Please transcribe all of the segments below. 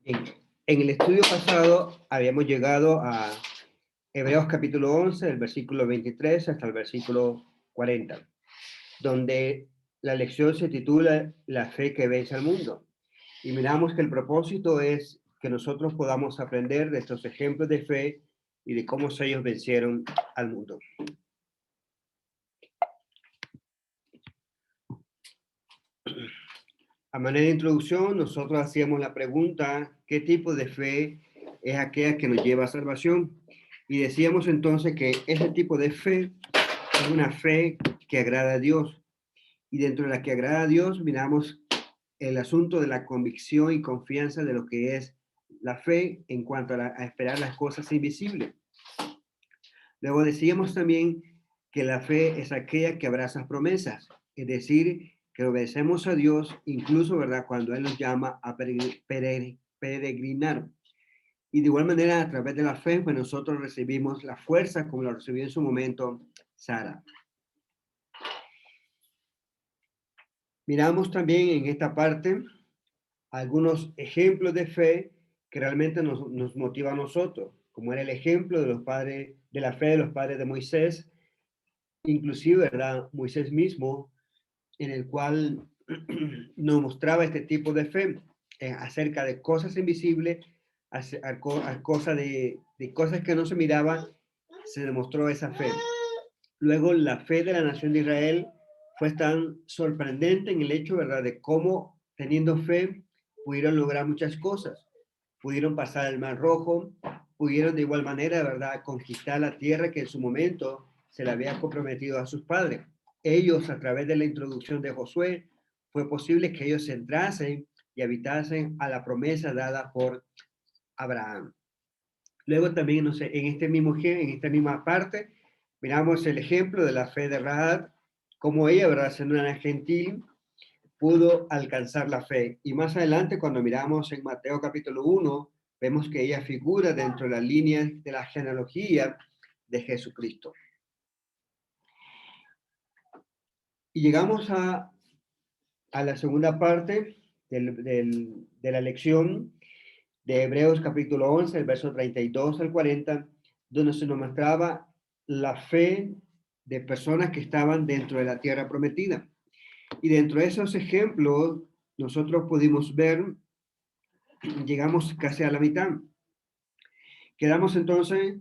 Bien, en el estudio pasado habíamos llegado a Hebreos capítulo 11, del versículo 23 hasta el versículo 40, donde la lección se titula La fe que vence al mundo. Y miramos que el propósito es que nosotros podamos aprender de estos ejemplos de fe y de cómo ellos vencieron al mundo. A manera de introducción, nosotros hacíamos la pregunta, ¿qué tipo de fe es aquella que nos lleva a salvación? Y decíamos entonces que ese tipo de fe es una fe que agrada a Dios. Y dentro de la que agrada a Dios, miramos el asunto de la convicción y confianza de lo que es la fe en cuanto a esperar las cosas invisibles. Luego decíamos también que la fe es aquella que abraza promesas, es decir, que obedecemos a Dios, incluso, ¿verdad?, cuando Él nos llama a peregrinar. Y de igual manera, a través de la fe, pues nosotros recibimos la fuerza, como lo recibió en su momento Sara. Miramos también en esta parte algunos ejemplos de fe que realmente nos motiva a nosotros, como era el ejemplo de los padres, de la fe de los padres de Moisés, inclusive, ¿verdad?, Moisés mismo, en el cual nos mostraba este tipo de fe acerca de cosas invisibles, a cosas de cosas que no se miraban, se demostró esa fe. Luego, la fe de la nación de Israel fue tan sorprendente en el hecho, ¿verdad?, de cómo teniendo fe pudieron lograr muchas cosas. Pudieron pasar el Mar Rojo, pudieron de igual manera, ¿verdad?, conquistar la tierra que en su momento se le había comprometido a sus padres. Ellos, a través de la introducción de Josué, fue posible que ellos entrasen y habitasen a la promesa dada por Abraham. Luego también, no sé, en en esta misma parte, miramos el ejemplo de la fe de Rahab, como ella, ¿verdad?, siendo una gentil, pudo alcanzar la fe. Y más adelante, cuando miramos en Mateo capítulo 1, vemos que ella figura dentro de la línea de la genealogía de Jesucristo. Y llegamos a la segunda parte de la lección de Hebreos capítulo 11, el verso 32 al 40, donde se nos mostraba la fe de personas que estaban dentro de la tierra prometida. Y dentro de esos ejemplos, nosotros pudimos ver, llegamos casi a la mitad. Quedamos entonces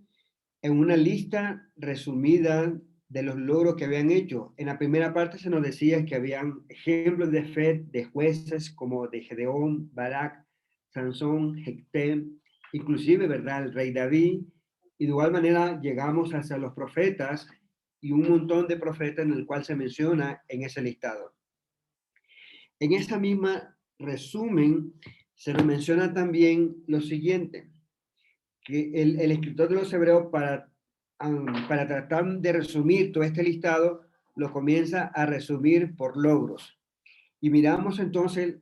en una lista resumida de los logros que habían hecho. En la primera parte se nos decía que habían ejemplos de fe de jueces como de Gedeón, Barak, Sansón, Jefté, inclusive, ¿verdad?, el rey David. Y de igual manera llegamos hacia los profetas y un montón de profetas en el cual se menciona en ese listado. En esa misma resumen se nos menciona también lo siguiente, que el escritor de los Hebreos para tratar de resumir todo este listado, lo comienza a resumir por logros. Y miramos entonces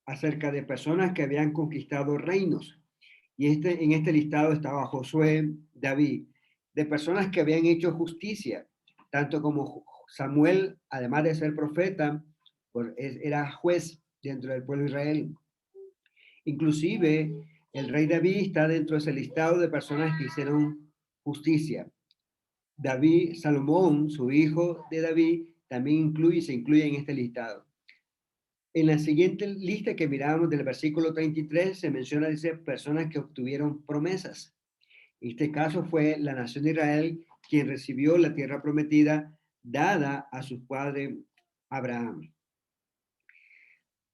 acerca de personas que habían conquistado reinos. Y en este listado estaba Josué, David, de personas que habían hecho justicia, tanto como Samuel, además de ser profeta, pues era juez dentro del pueblo de Israel. Inclusive, el rey David está dentro de ese listado de personas que hicieron justicia. David, Salomón, su hijo de David, también se incluye en este listado. En la siguiente lista que miramos del versículo 33 se menciona, dice, personas que obtuvieron promesas. En este caso fue la nación de Israel quien recibió la tierra prometida dada a su padre Abraham.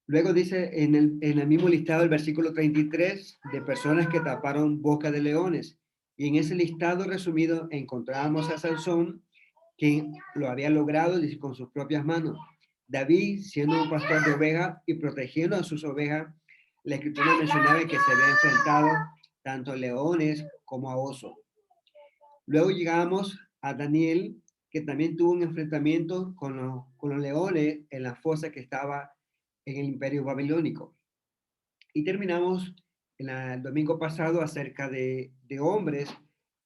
Luego dice en el mismo listado, el versículo 33, de personas que taparon boca de leones. Y en ese listado resumido encontramos a Sansón, quien lo había logrado con sus propias manos. David, siendo un pastor de ovejas y protegiendo a sus ovejas, la escritura mencionaba que se había enfrentado tanto a leones como a osos. Luego llegamos a Daniel, que también tuvo un enfrentamiento con los leones en la fosa que estaba en el imperio babilónico. Y terminamos el domingo pasado acerca de hombres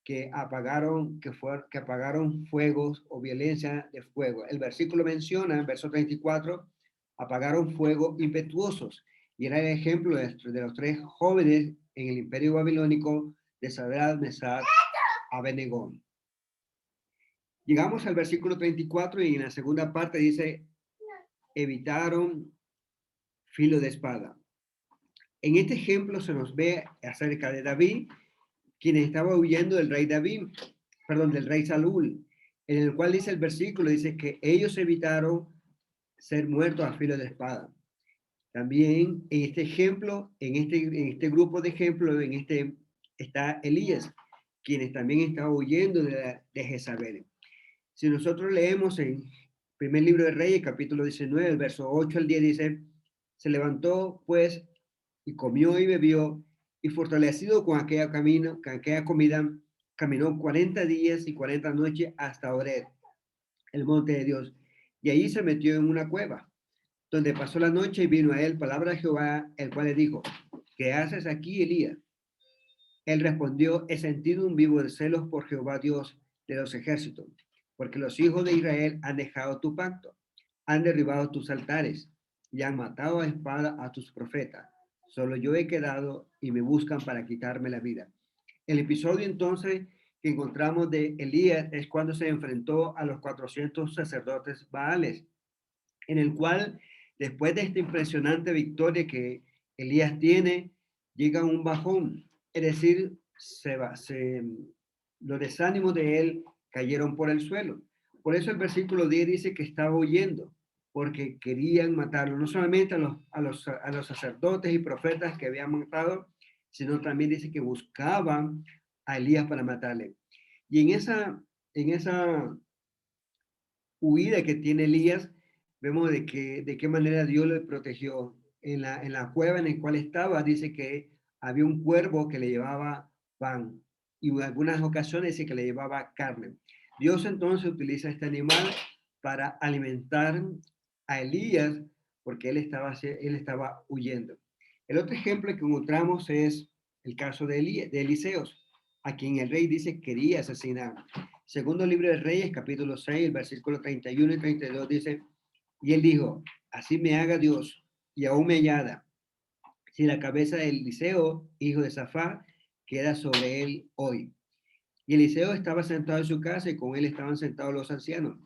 que apagaron fuegos o violencia de fuego. El versículo menciona, en verso 34, apagaron fuego impetuosos. Y era el ejemplo de los tres jóvenes en el imperio babilónico de Sadrach, Mesach, Abednego. Llegamos al versículo 34 y en la segunda parte dice, evitaron filo de espada. En este ejemplo se nos ve acerca de David, quien estaba huyendo del rey David, perdón, del rey Saúl, en el cual dice el versículo, dice que ellos evitaron ser muertos a filo de espada. También en este ejemplo, en este grupo de ejemplos, está Elías, quien también estaba huyendo de Jezabel. Si nosotros leemos en primer libro de Reyes, capítulo 19, el verso 8 al 10, dice, se levantó pues y comió y bebió, y fortalecido con aquella comida, caminó 40 días y 40 noches hasta Horeb, el monte de Dios, y allí se metió en una cueva, donde pasó la noche y vino a él palabra de Jehová, el cual le dijo, ¿qué haces aquí, Elías? Él respondió, he sentido un vivo de celos por Jehová Dios de los ejércitos, porque los hijos de Israel han dejado tu pacto, han derribado tus altares y han matado a espada a tus profetas. Solo yo he quedado y me buscan para quitarme la vida. El episodio entonces que encontramos de Elías es cuando se enfrentó a los 400 sacerdotes Baales, en el cual después de esta impresionante victoria que Elías tiene, llega un bajón, es decir, los desánimos de él cayeron por el suelo. Por eso el versículo 10 dice que estaba huyendo, porque querían matarlo, no solamente a los sacerdotes y profetas que habían matado, sino también dice que buscaban a Elías para matarle. Y en esa huida que tiene Elías, vemos de qué manera Dios le protegió. En la cueva en la cual estaba, dice que había un cuervo que le llevaba pan y en algunas ocasiones dice que le llevaba carne. Dios entonces utiliza este animal para alimentar a Elías porque él estaba huyendo. El otro ejemplo que encontramos es el caso de Eliseos, a quien el rey dice quería asesinar. Segundo libro de Reyes, capítulo 6, versículo 31 y 32 dice, y él dijo, así me haga Dios y aún me añada, si la cabeza de Eliseo, hijo de Safá, queda sobre él hoy. Y Eliseo estaba sentado en su casa y con él estaban sentados los ancianos.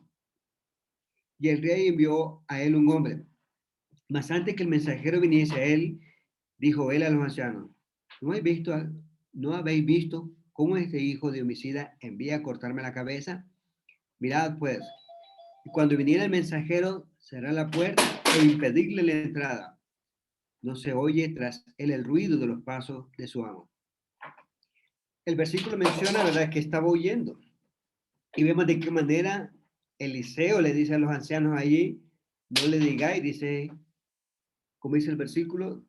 Y el rey envió a él un hombre. Mas antes que el mensajero viniese a él, dijo él a los ancianos, ¿no habéis visto cómo este hijo de homicida envía a cortarme la cabeza? Mirad pues, y cuando viniera el mensajero, cerrar la puerta e impedirle la entrada. No se oye tras él el ruido de los pasos de su amo. El versículo menciona, ¿verdad?, que estaba huyendo. Y vemos de qué manera Eliseo le dice a los ancianos allí, no le digáis, dice, como dice el versículo,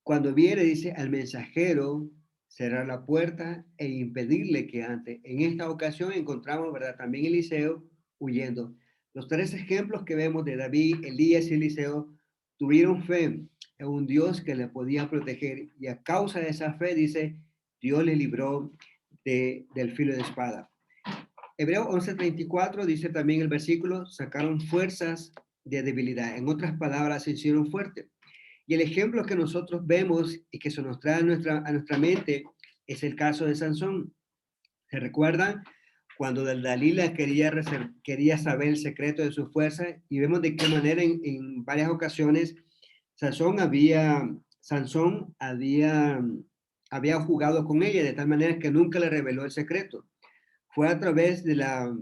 cuando viene, dice, al mensajero cerrar la puerta e impedirle que ante. En esta ocasión encontramos, ¿verdad?, también Eliseo huyendo. Los tres ejemplos que vemos de David, Elías y Eliseo tuvieron fe en un Dios que le podía proteger y a causa de esa fe, dice, Dios le libró del filo de espada. Hebreo 11:34 dice también el versículo, sacaron fuerzas de debilidad. En otras palabras, se hicieron fuertes. Y el ejemplo que nosotros vemos y que se nos trae a nuestra mente es el caso de Sansón. ¿Se recuerdan? Cuando Dalila quería saber el secreto de su fuerza y vemos de qué manera en varias ocasiones Sansón había jugado con ella de tal manera que nunca le reveló el secreto. Fue a través de la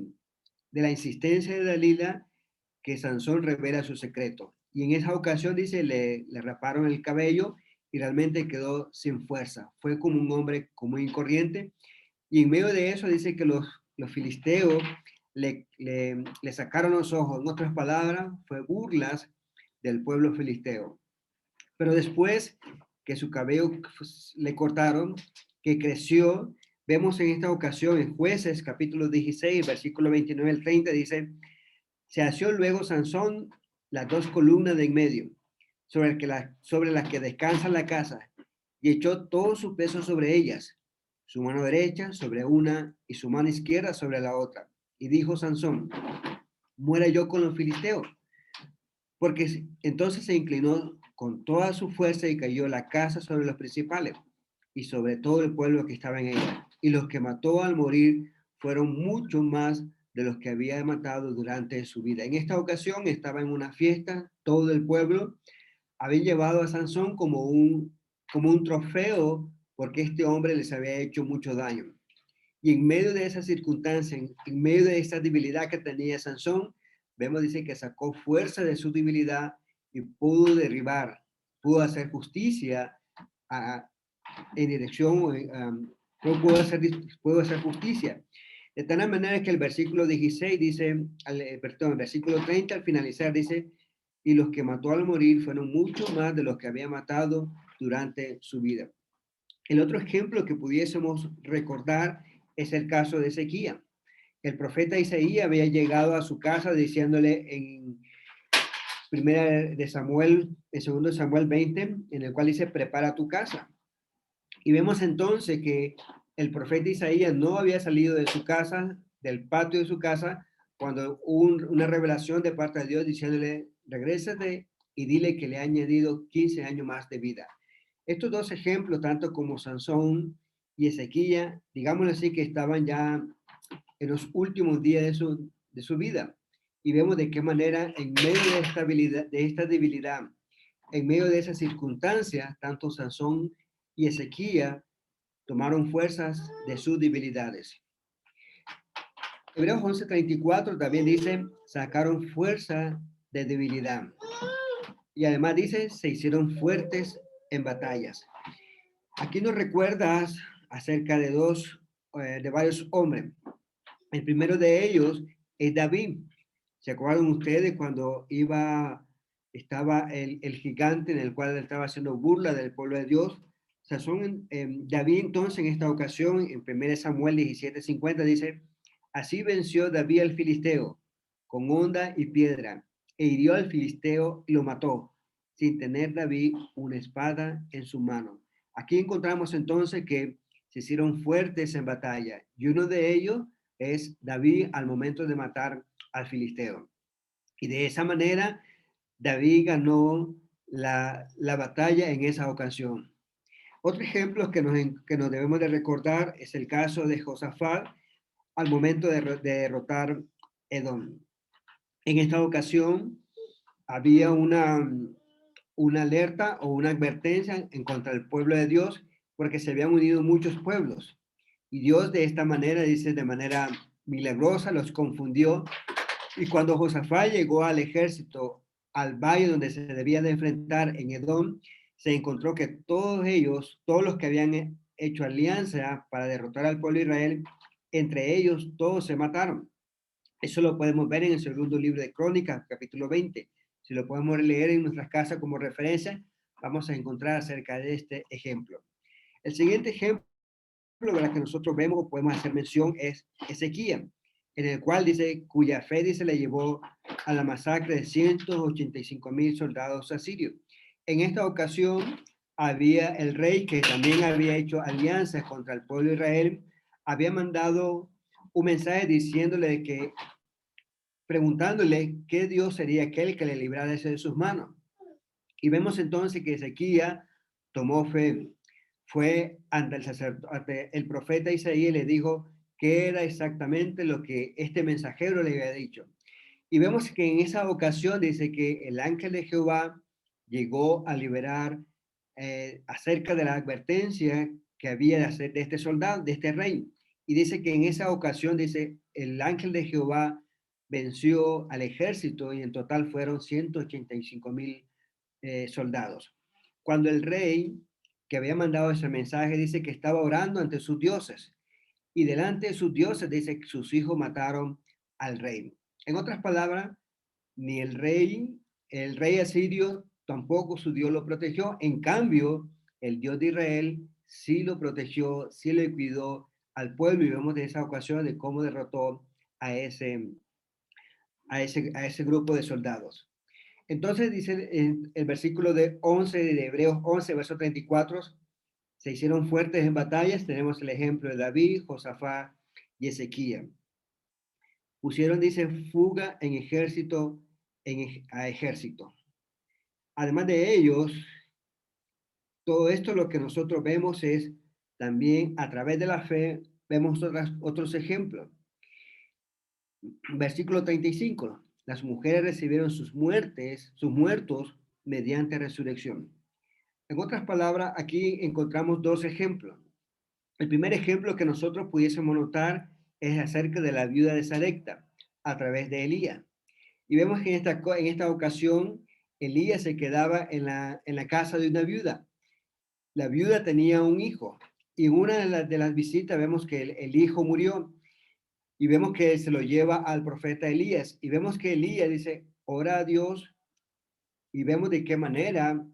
insistencia de Dalila que Sansón revela su secreto. Y en esa ocasión, dice, le raparon el cabello y realmente quedó sin fuerza. Fue como un hombre común y corriente. Y en medio de eso dice que los filisteos le sacaron los ojos. En otras palabras, fue burlas del pueblo filisteo. Pero después que su cabello le cortaron, que creció, vemos en esta ocasión en Jueces capítulo 16, versículo 29 al 30, dice, se asió luego Sansón las dos columnas de en medio, sobre las que descansa la casa, y echó todo su peso sobre ellas, su mano derecha sobre una y su mano izquierda sobre la otra. Y dijo Sansón, muera yo con los filisteos. Porque entonces se inclinó con toda su fuerza y cayó la casa sobre los principales y sobre todo el pueblo que estaba en ella. Y los que mató al morir fueron mucho más de los que había matado durante su vida. En esta ocasión estaba en una fiesta, todo el pueblo había llevado a Sansón como un trofeo porque este hombre les había hecho mucho daño. Y en medio de esa circunstancia, en medio de esa debilidad que tenía Sansón, vemos, dice que sacó fuerza de su debilidad y pudo derribar, pudo hacer justicia a, en dirección, pudo hacer justicia. De tal manera que el versículo 16 dice, perdón, el versículo 30 al finalizar dice, y los que mató al morir fueron mucho más de los que había matado durante su vida. El otro ejemplo que pudiésemos recordar es el caso de Ezequías. El profeta Isaías había llegado a su casa diciéndole en primera de Samuel, en segundo de Samuel 20, en el cual dice, prepara tu casa. Y vemos entonces que el profeta Isaías no había salido de su casa, del patio de su casa, cuando hubo una revelación de parte de Dios diciéndole, regrésate y dile que le ha añadido 15 años más de vida. Estos dos ejemplos, tanto como Sansón y Ezequías, digámoslo así, que estaban ya en los últimos días de su vida. Y vemos de qué manera, en medio de esta debilidad, en medio de esas circunstancias, tanto Sansón y Ezequías tomaron fuerzas de sus debilidades. Hebreos 11:34 también dice, sacaron fuerza de debilidad. Y además dice, se hicieron fuertes en batallas. Aquí nos recuerdas acerca de varios hombres. El primero de ellos es David. ¿Se acuerdan ustedes cuando estaba el gigante en el cual estaba haciendo burla del pueblo de Dios? David entonces en esta ocasión, en 1 Samuel 17:50 dice, así venció David al filisteo con honda y piedra, e hirió al filisteo y lo mató, sin tener David una espada en su mano. Aquí encontramos entonces que se hicieron fuertes en batalla, y uno de ellos es David al momento de matar al filisteo. Y de esa manera, David ganó la batalla en esa ocasión. Otro ejemplo que nos debemos de recordar es el caso de Josafat al momento de derrotar Edom. En esta ocasión había una alerta o una advertencia en contra del pueblo de Dios porque se habían unido muchos pueblos. Y Dios de esta manera, dice, de manera milagrosa, los confundió. Y cuando Josafat llegó al ejército, al valle donde se debía de enfrentar en Edom, se encontró que todos ellos, todos los que habían hecho alianza para derrotar al pueblo de Israel, entre ellos todos se mataron. Eso lo podemos ver en el segundo libro de Crónicas, capítulo 20. Si lo podemos leer en nuestras casas como referencia, vamos a encontrar acerca de este ejemplo. El siguiente ejemplo de la que nosotros vemos o podemos hacer mención es Ezequías, en el cual dice, cuya fe dice le llevó a la masacre de 185,000 soldados asirios. En esta ocasión había el rey que también había hecho alianzas contra el pueblo de Israel, había mandado un mensaje diciéndole que, preguntándole qué Dios sería aquel que le librara de sus manos. Y vemos entonces que Ezequías tomó fe, fue ante el sacerdote, el profeta Isaías le dijo qué era exactamente lo que este mensajero le había dicho. Y vemos que en esa ocasión dice que el ángel de Jehová llegó a liberar acerca de la advertencia que había de hacer de este soldado, de este rey. Y dice que en esa ocasión, dice, el ángel de Jehová venció al ejército y en total fueron 185,000 soldados. Cuando el rey que había mandado ese mensaje dice que estaba orando ante sus dioses y delante de sus dioses dice que sus hijos mataron al rey. En otras palabras, ni el rey asirio, tampoco su Dios lo protegió. En cambio, el Dios de Israel sí lo protegió, sí le cuidó al pueblo y vemos de esa ocasión de cómo derrotó a ese grupo de soldados. Entonces dice el versículo de 11 de Hebreos 11, verso 34, se hicieron fuertes en batallas. Tenemos el ejemplo de David, Josafat y Ezequías. Pusieron, dice, fuga en ejército a ejército. Además de ellos, todo esto lo que nosotros vemos es también a través de la fe, vemos otros ejemplos. Versículo 35. Las mujeres recibieron sus muertos mediante resurrección. En otras palabras, aquí encontramos dos ejemplos. El primer ejemplo que nosotros pudiésemos notar es acerca de la viuda de Sarepta a través de Elías. Y vemos que en esta ocasión Elías se quedaba en la casa de una viuda. La viuda tenía un hijo y en una de las visitas vemos que el hijo murió y vemos que se lo lleva al profeta Elías y vemos que Elías dice, ora a Dios y vemos de qué manera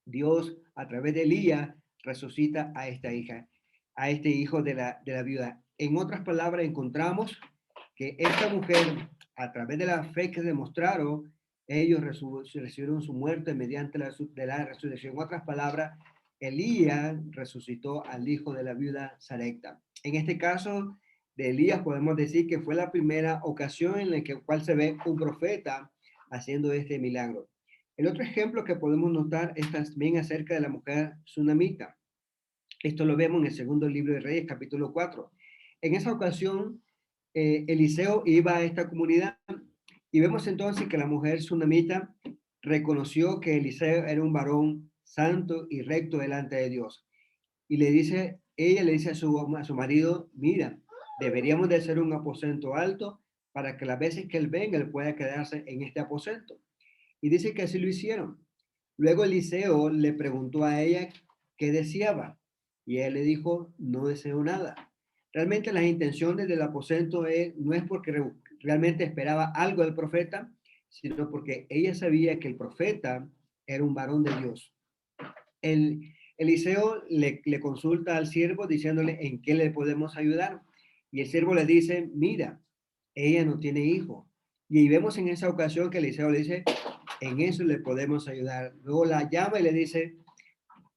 Dios a través de Elías resucita a esta hija, a este hijo de la viuda. En otras palabras, encontramos que esta mujer, a través de la fe que demostraron, ellos recibieron su muerte mediante de la resurrección. En otras palabras, Elías resucitó al hijo de la viuda Sarepta. En este caso de Elías podemos decir que fue la primera ocasión en la cual se ve un profeta haciendo este milagro. El otro ejemplo que podemos notar es también acerca de la mujer tsunamita. Esto lo vemos en el segundo libro de Reyes, capítulo 4. En esa ocasión, Eliseo iba a esta comunidad y vemos entonces que la mujer tsunamita reconoció que Eliseo era un varón santo y recto delante de Dios. Y ella le dice a su marido, mira, deberíamos de hacer un aposento alto para que las veces que él venga, él pueda quedarse en este aposento. Y dice que así lo hicieron. Luego Eliseo le preguntó a ella qué deseaba y él le dijo, no deseo nada. Realmente las intenciones del aposento no es porque realmente esperaba algo del profeta, sino porque ella sabía que el profeta era un varón de Dios. Eliseo le consulta al siervo diciéndole en qué le podemos ayudar. Y el siervo le dice, mira, ella no tiene hijo. Y vemos en esa ocasión que Eliseo le dice, en eso le podemos ayudar. Luego la llama y le dice,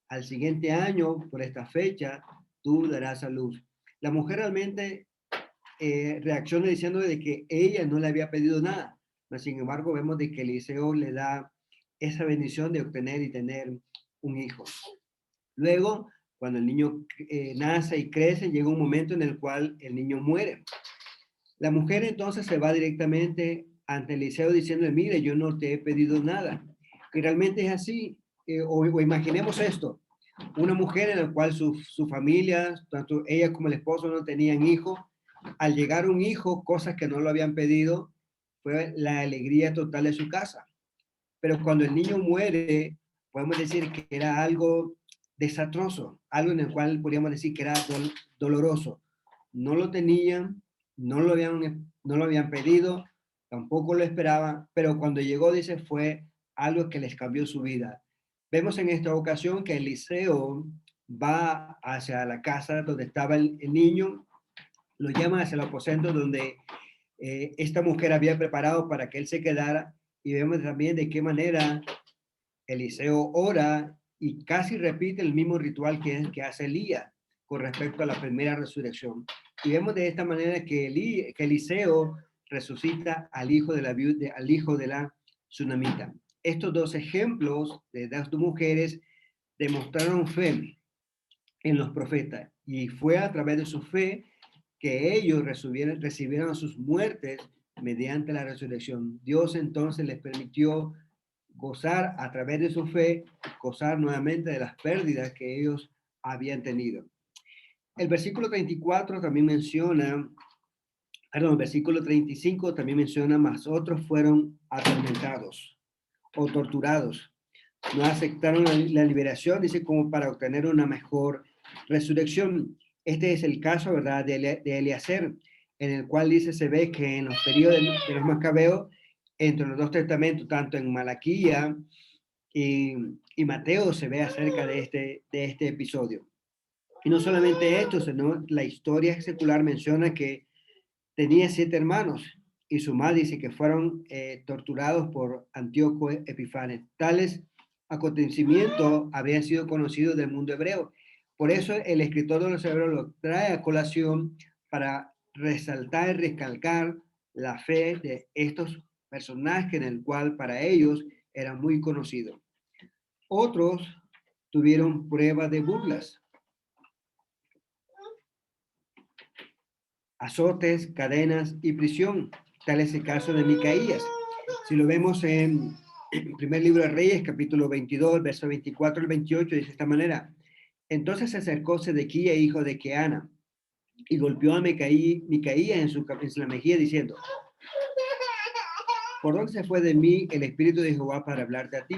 al siguiente año, por esta fecha, tú darás a luz. La mujer realmente reacciona diciendo de que ella no le había pedido nada. Pero sin embargo, vemos de que Eliseo le da esa bendición de obtener y tener un hijo. Luego, cuando el niño nace y crece, llega un momento en el cual el niño muere. La mujer entonces se va directamente ante Eliseo diciendo, mire, yo no te he pedido nada. Y realmente es así. O imaginemos esto, una mujer en la cual su familia, tanto ella como el esposo no tenían hijos, al llegar un hijo, cosas que no lo habían pedido, fue la alegría total de su casa. Pero cuando el niño muere, podemos decir que era algo desastroso, algo en el cual podríamos decir que era doloroso. No lo tenían, no lo habían pedido, tampoco lo esperaban, pero cuando llegó, dice, fue algo que les cambió su vida. Vemos en esta ocasión que Eliseo va hacia la casa donde estaba el niño, lo llama hacia el aposento donde esta mujer había preparado para que él se quedara, y vemos también de qué manera Eliseo ora y casi repite el mismo ritual que hace Elías con respecto a la primera resurrección. Y vemos de esta manera que Eliseo resucita al hijo de la viuda, al hijo de la tsunamita. Estos dos ejemplos de las dos mujeres demostraron fe en los profetas y fue a través de su fe que ellos recibieron sus muertes mediante la resurrección. Dios entonces les permitió gozar a través de su fe, gozar nuevamente de las pérdidas que ellos habían tenido. El versículo 34 también menciona, perdón, el versículo 35 también menciona, más otros fueron atormentados o torturados. No aceptaron la liberación, dice, como para obtener una mejor resurrección. Este es el caso, ¿verdad?, de Eliezer, en el cual dice, se ve que en los periodos de los Macabeos, entre los dos testamentos, tanto en Malaquía y Mateo, se ve acerca de este episodio. Y no solamente esto, sino la historia secular menciona que tenía 7 hermanos y su madre dice que fueron torturados por Antíoco Epifanes. Tales acontecimientos habían sido conocidos del mundo hebreo. Por eso el escritor de los Hebreos lo trae a colación para resaltar y recalcar la fe de estos personajes en el cual para ellos era muy conocido. Otros tuvieron prueba de burlas, azotes, cadenas y prisión. Tal es el caso de Micaías. Si lo vemos en el primer libro de Reyes, capítulo 22, verso 24 al 28, dice de esta manera. Entonces se acercó Sedequía, hijo de Keana, y golpeó a Micaías en la mejilla, diciendo, ¿por dónde se fue de mí el Espíritu de Jehová para hablarte a ti?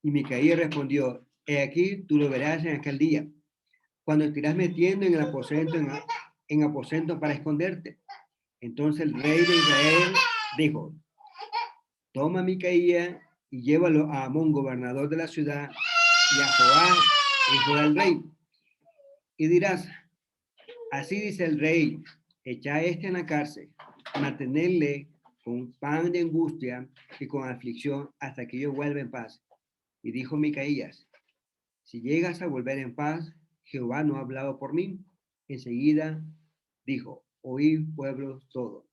Y Micaías respondió, he aquí, tú lo verás en aquel día, cuando estirás metiendo en el aposento, en aposento para esconderte. Entonces el rey de Israel dijo, toma a Micaías y llévalo a Amón, gobernador de la ciudad, y a Joás, hijo del rey. Y dirás, así dice el rey, echa a este en la cárcel, mantenerle con pan de angustia y con aflicción hasta que yo vuelva en paz. Y dijo Micaías, si llegas a volver en paz, Jehová no ha hablado por mí. Enseguida dijo, oíd pueblos todos.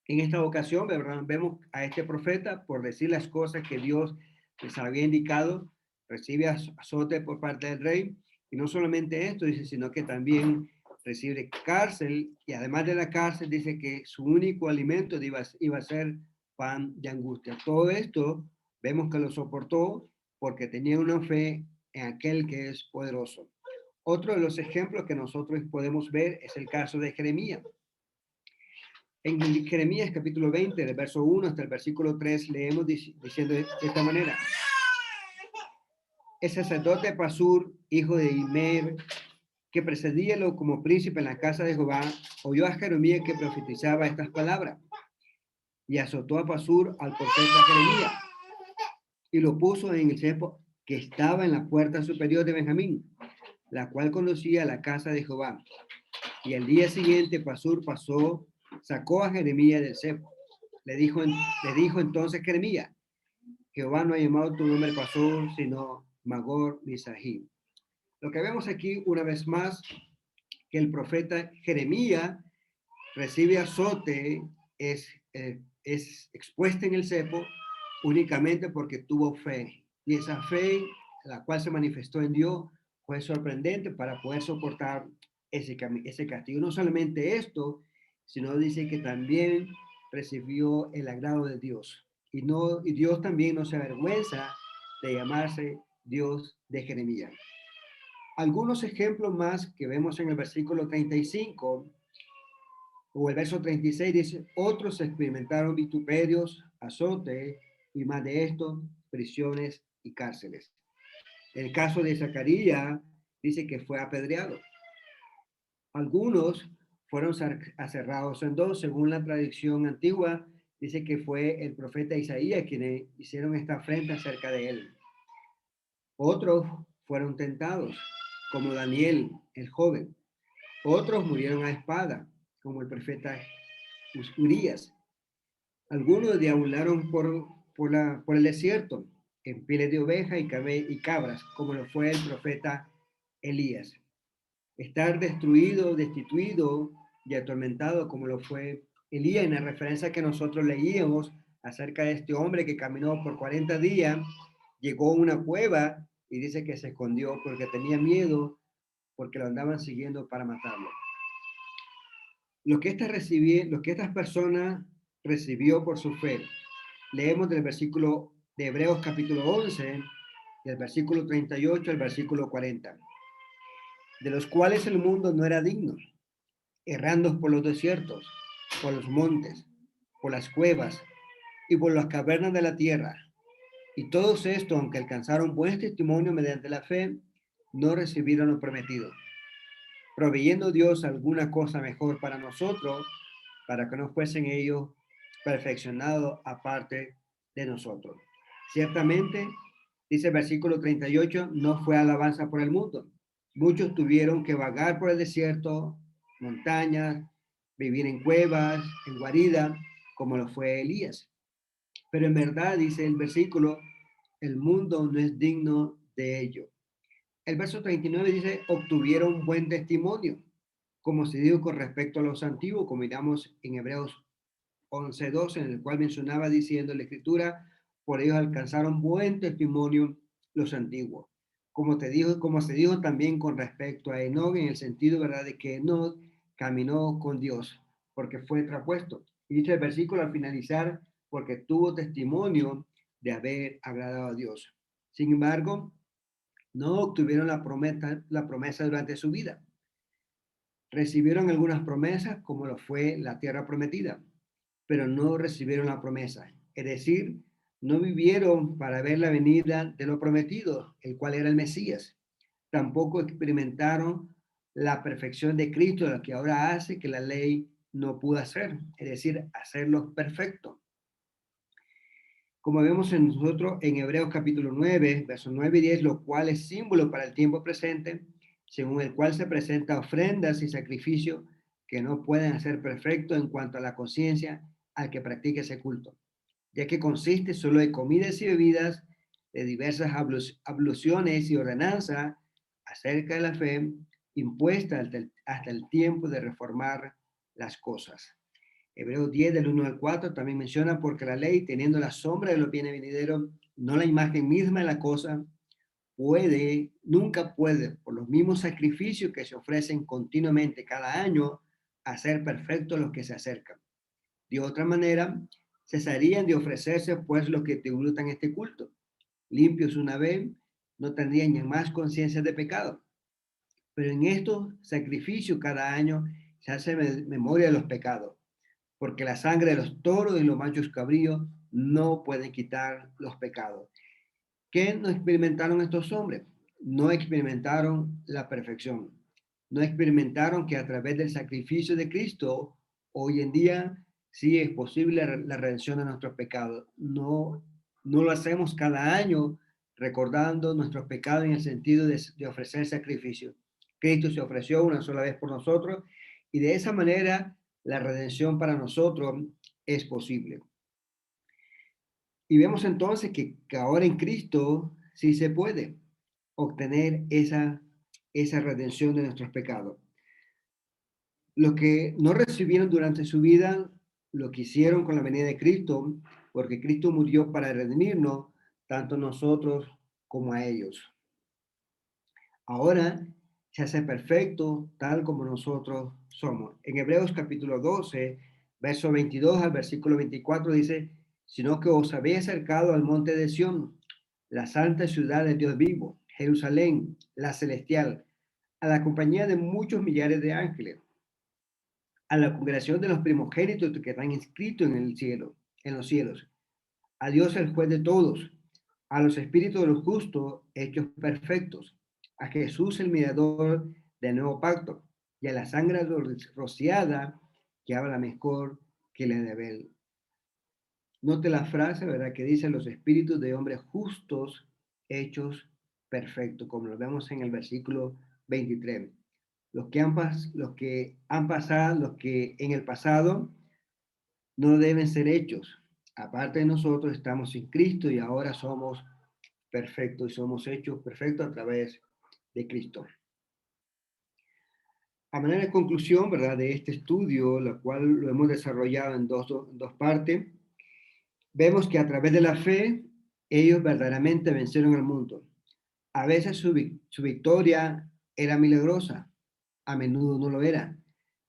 En esta ocasión vemos a este profeta por decir las cosas que Dios les había indicado, recibe azote por parte del rey, y no solamente esto, dice, sino que también recibe cárcel, y además de la cárcel dice que su único alimento iba a ser pan de angustia. Todo esto vemos que lo soportó porque tenía una fe en aquel que es poderoso. Otro de los ejemplos que nosotros podemos ver es el caso de Jeremías. En Jeremías capítulo 20, del verso 1 hasta el versículo 3, leemos diciendo de esta manera. El sacerdote Pasur, hijo de Imer, que precedíalo como príncipe en la casa de Jehová, oyó a Jeremías que profetizaba estas palabras y azotó a Pasur al profeta Jeremías y lo puso en el cepo que estaba en la puerta superior de Benjamín, la cual conducía a la casa de Jehová. Y el día siguiente Pasur sacó a Jeremías del cepo. Le dijo entonces Jeremías, Jehová no ha llamado tu nombre Pasur, sino Magor Mizahim. Lo que vemos aquí una vez más, que el profeta Jeremías recibe azote, es expuesta en el cepo únicamente porque tuvo fe. Y esa fe, la cual se manifestó en Dios, fue sorprendente para poder soportar ese castigo. No solamente esto, sino dice que también recibió el agrado de Dios. Y Dios también no se avergüenza de llamarse Dios de Jeremías. Algunos ejemplos más que vemos en el versículo 35 o el verso 36 dice, otros experimentaron vituperios, azote y más de esto, prisiones y cárceles. El caso de Zacarías dice que fue apedreado. Algunos fueron aserrados en dos, según la tradición antigua, dice que fue el profeta Isaías quienes hicieron esta afrenta acerca de él. Otros fueron tentados, como Daniel, el joven. Otros murieron a espada, como el profeta Urías. Algunos deambularon por el desierto, en pieles de oveja y cabras, como lo fue el profeta Elías. Estar destruido, destituido y atormentado, como lo fue Elías, en la referencia que nosotros leíamos acerca de este hombre que caminó por 40 días, llegó a una cueva y dice que se escondió porque tenía miedo, porque lo andaban siguiendo para matarlo. Lo que estas personas recibió por su fe. Leemos del versículo de Hebreos capítulo 11, del versículo 38 al versículo 40, de los cuales el mundo no era digno, errando por los desiertos, por los montes, por las cuevas y por las cavernas de la tierra. Y todos estos, aunque alcanzaron buen testimonio mediante la fe, no recibieron lo prometido, proveyendo Dios alguna cosa mejor para nosotros, para que no fuesen ellos perfeccionados aparte de nosotros. Ciertamente, dice el versículo 38, no fue alabanza por el mundo. Muchos tuvieron que vagar por el desierto, montañas, vivir en cuevas, en guaridas, como lo fue Elías. Pero en verdad, dice el versículo, el mundo no es digno de ello. El verso 39 dice, obtuvieron buen testimonio, como se dijo con respecto a los antiguos, como miramos en Hebreos 11:12, en el cual mencionaba diciendo la escritura, por ellos alcanzaron buen testimonio los antiguos. Como se dijo también con respecto a Enoch, en el sentido, ¿verdad?, de que Enoch caminó con Dios, porque fue traspuesto. Y dice el versículo al finalizar, porque tuvo testimonio de haber agradado a Dios. Sin embargo, no obtuvieron la promesa durante su vida. Recibieron algunas promesas, como lo fue la tierra prometida, pero no recibieron la promesa. Es decir, no vivieron para ver la venida de lo prometido, el cual era el Mesías. Tampoco experimentaron la perfección de Cristo, lo que ahora hace que la ley no pudo hacer, es decir, hacerlos perfectos. Como vemos en nosotros en Hebreos capítulo 9, versos 9 y 10, lo cual es símbolo para el tiempo presente, según el cual se presenta ofrendas y sacrificios que no pueden hacer perfecto en cuanto a la conciencia al que practique ese culto, ya que consiste solo de comidas y bebidas, de diversas abluciones y ordenanzas acerca de la fe impuesta hasta el tiempo de reformar las cosas. Hebreos 10, del 1 al 4, también menciona, porque la ley, teniendo la sombra de los bienes venideros, no la imagen misma de la cosa, nunca puede, por los mismos sacrificios que se ofrecen continuamente cada año, hacer perfectos los que se acercan. De otra manera, cesarían de ofrecerse, pues, los que tributan este culto. Limpios una vez, no tendrían ya más conciencia de pecado. Pero en estos sacrificios cada año se hace memoria de los pecados, porque la sangre de los toros y los machos cabríos no pueden quitar los pecados. ¿Qué no experimentaron estos hombres? No experimentaron la perfección. No experimentaron que a través del sacrificio de Cristo, hoy en día sí es posible la redención de nuestros pecados. No lo hacemos cada año recordando nuestros pecados en el sentido de ofrecer sacrificio. Cristo se ofreció una sola vez por nosotros y de esa manera la redención para nosotros es posible. Y vemos entonces que ahora en Cristo sí se puede obtener esa redención de nuestros pecados. Los que no recibieron durante su vida lo que hicieron con la venida de Cristo, porque Cristo murió para redimirnos, tanto nosotros como a ellos. Ahora se hace perfecto tal como nosotros somos. En Hebreos capítulo 12, verso 22 al versículo 24 dice, sino que os habéis acercado al monte de Sión, la santa ciudad de Dios vivo, Jerusalén, la celestial, a la compañía de muchos millares de ángeles, a la congregación de los primogénitos que están inscritos en el cielo, en los cielos, a Dios el juez de todos, a los espíritus de los justos hechos perfectos, a Jesús el mediador del nuevo pacto, y a la sangre rociada que habla mejor que la de Abel. Note la frase, ¿verdad?, que dice los espíritus de hombres justos hechos perfectos, como lo vemos en el versículo 23. Los que han pasado, los que en el pasado no deben ser hechos. Aparte de nosotros, estamos sin Cristo y ahora somos perfectos y somos hechos perfectos a través de Cristo. A manera de conclusión, ¿verdad?, de este estudio, lo cual lo hemos desarrollado en dos partes, vemos que a través de la fe, ellos verdaderamente vencieron al mundo. A veces su victoria era milagrosa, a menudo no lo era.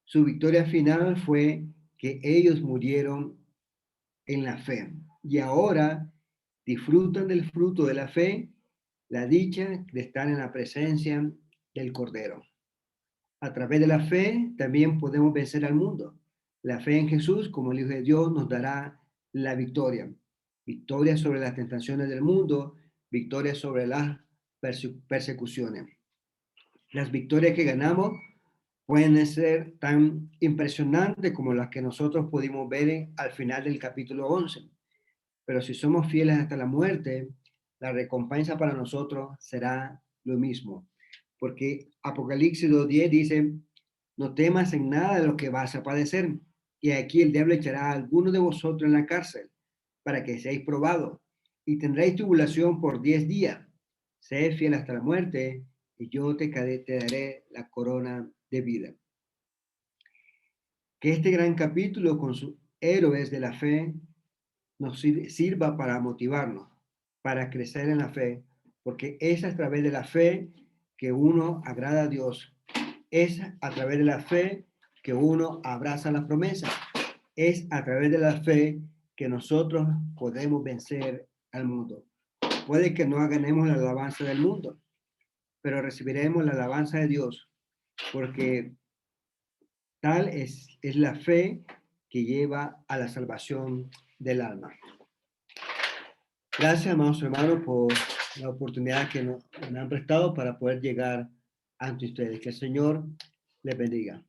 Su victoria final fue que ellos murieron en la fe y ahora disfrutan del fruto de la fe, la dicha de estar en la presencia del Cordero. A través de la fe también podemos vencer al mundo. La fe en Jesús como el Hijo de Dios nos dará la victoria. Victoria sobre las tentaciones del mundo, victoria sobre las persecuciones. Las victorias que ganamos pueden ser tan impresionantes como las que nosotros pudimos ver al final del capítulo 11. Pero si somos fieles hasta la muerte, la recompensa para nosotros será lo mismo. Porque Apocalipsis 2:10 dice, no temas en nada de lo que vas a padecer. Y aquí el diablo echará a alguno de vosotros en la cárcel para que seáis probados. Y tendréis tribulación por 10 días. Sé fiel hasta la muerte y yo te daré la corona de vida. Que este gran capítulo con sus héroes de la fe nos sirva para motivarnos, para crecer en la fe, porque es a través de la fe que uno agrada a Dios. Es a través de la fe que uno abraza la promesa. Es a través de la fe que nosotros podemos vencer al mundo. Puede que no ganemos la alabanza del mundo, pero recibiremos la alabanza de Dios, porque tal es la fe que lleva a la salvación del alma. Gracias, amados hermanos, por la oportunidad que nos han prestado para poder llegar ante ustedes. Que el Señor les bendiga.